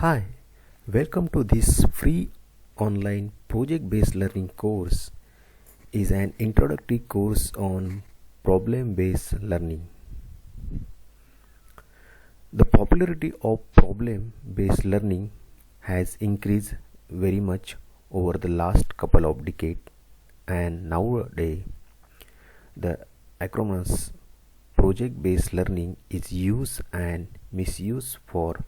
Hi, welcome to this free online project-based learning course is an introductory course on problem-based learning. The popularity of problem-based learning has increased very much over the last couple of decades, and nowadays the acronyms project-based learning is used and misused for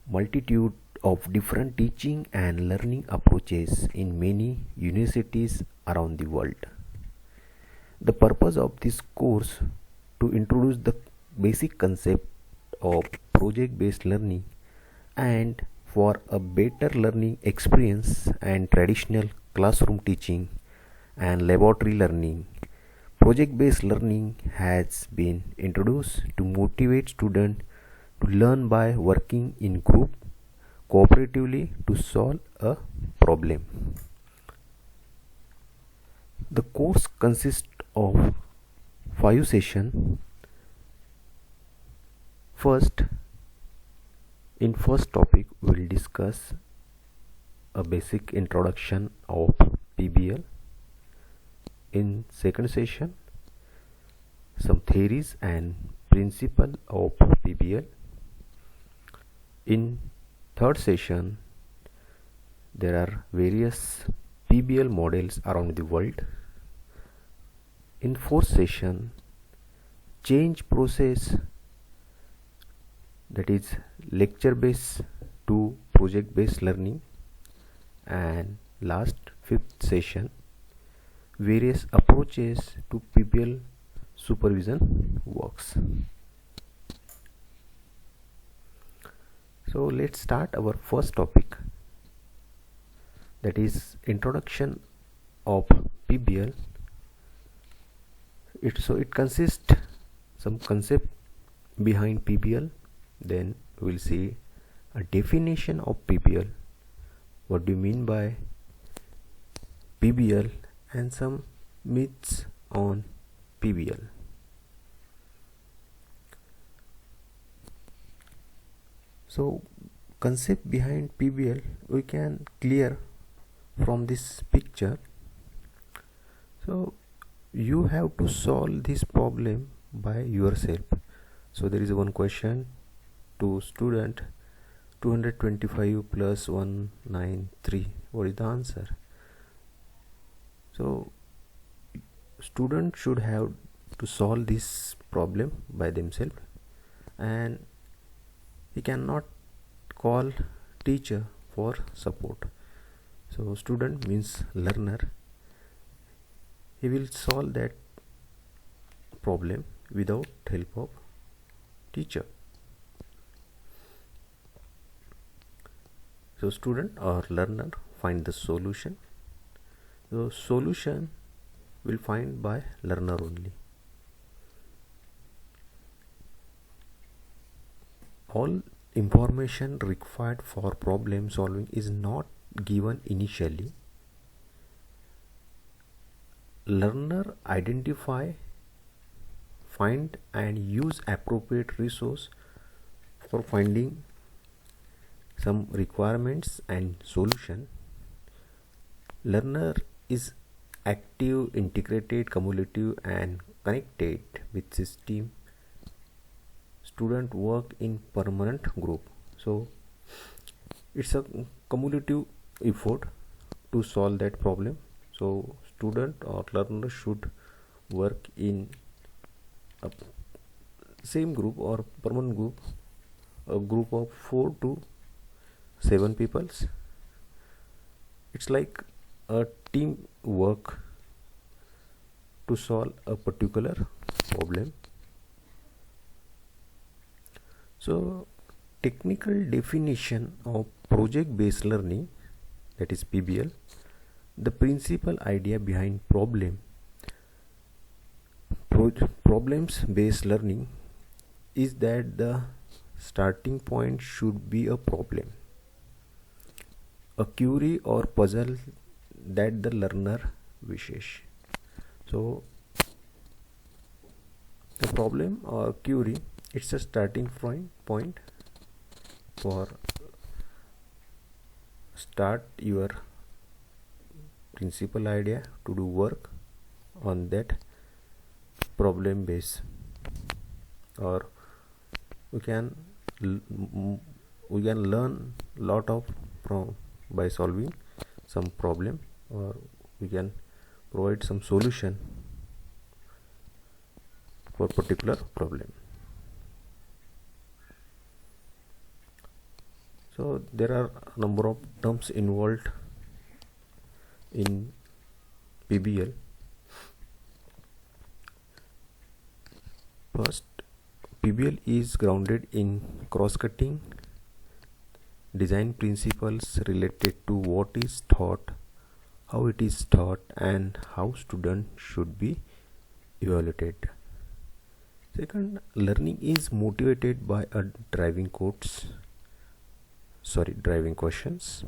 multitude of different teaching and learning approaches in many universities around the world. The purpose of this course to introduce the basic concept of project based learning and for a better learning experience and traditional classroom teaching and laboratory learning. Project based learning has been introduced to motivate students to learn by working in group cooperatively to solve a problem. The course consists of 5 sessions. First, in first topic we will discuss a basic introduction of PBL. In second session, some theories and principle of PBL. In third session, there are various PBL models around the world. In fourth session, change process, that is lecture based to project based learning. And last fifth session, various approaches to PBL supervision works. So let's start our first topic, that is introduction of PBL. It consists some concept behind PBL. Then we'll see a definition of PBL. What do you mean by PBL and some myths on PBL. So concept behind PBL we can clear from this picture. So you have to solve this problem by yourself. So there is one question to student: 225 plus 193, what is the answer? So student should have to solve this problem by themselves, and he cannot call teacher for support. So student means learner. He will solve that problem without help of teacher. So student or learner find the solution. The solution will find by learner only. All information required for problem solving is not given initially. Learner identify, find and use appropriate resource for finding some requirements and solution. Learner is active, integrated, cumulative and connected with system. Student work in permanent group. So it's a cumulative effort to solve that problem. So student or learner should work in a same group or permanent group, a group of 4 to 7 peoples. It's like a team work to solve a particular problem. So technical definition of project based learning, that is PBL. The principal idea behind problems based learning is that the starting point should be a problem, a query or puzzle that the learner wishes. So the problem or query, it's a starting point for start your principal idea to do work on that problem base, or we can learn lot of by solving some problem, or we can provide some solution for particular problem. So there are a number of terms involved in PBL. First, PBL is grounded in cross-cutting design principles related to what is taught, how it is taught, and how students should be evaluated. Second, learning is motivated by a driving questions,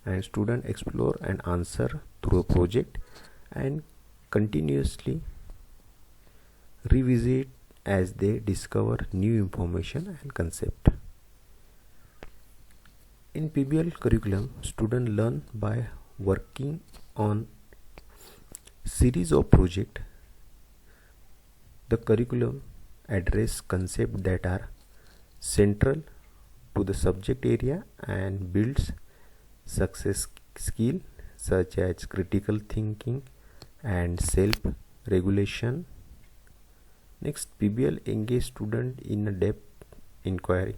and students explore and answer through a project and continuously revisit as they discover new information and concept. In PBL curriculum, students learn by working on series of projects. The curriculum address concepts that are central to the subject area and builds success skill such as critical thinking and self-regulation. Next, PBL engages students in a depth inquiry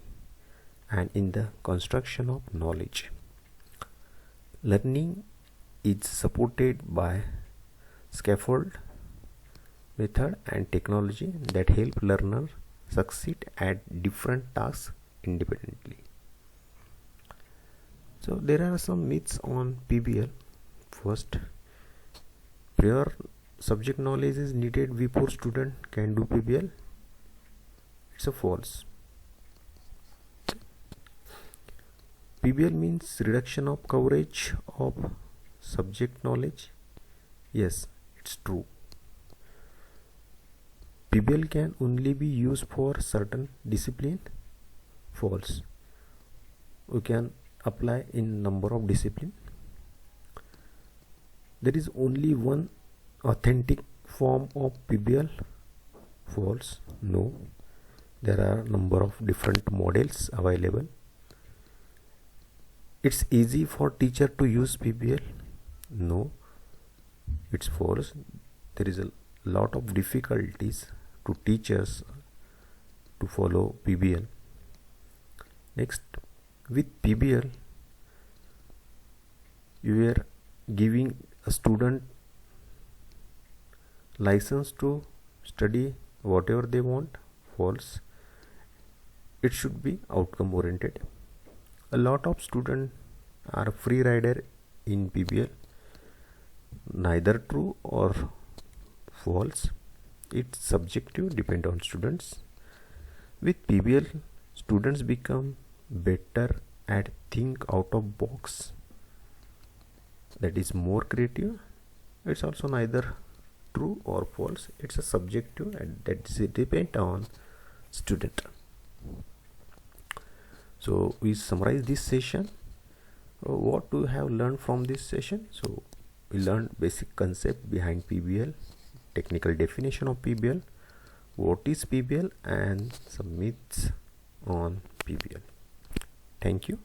and in the construction of knowledge. Learning is supported by scaffold method and technology that help learners succeed at different tasks independently. So there are some myths on PBL. First, prior subject knowledge is needed before student can do PBL. It's a false. PBL means reduction of coverage of subject knowledge. Yes, it's true. PBL can only be used for certain discipline. False. We can apply in number of discipline. There is only one authentic form of PBL. False. No, there are number of different models available. It's easy for teacher to use PBL. No, it's false. There is a lot of difficulties to teachers to follow PBL. Next, with PBL, you are giving a student license to study whatever they want. False. It should be outcome oriented. A lot of students are free rider in PBL. Neither true or false. It's subjective, depend on students. With PBL, students become better at think out of box, that is more creative. It's also neither true or false. It's a subjective and that's depend on student. So we summarize this session. What do you have learned from this session? So we learned basic concept behind PBL, technical definition of PBL, what is PBL, and some myths on PBL. Thank you.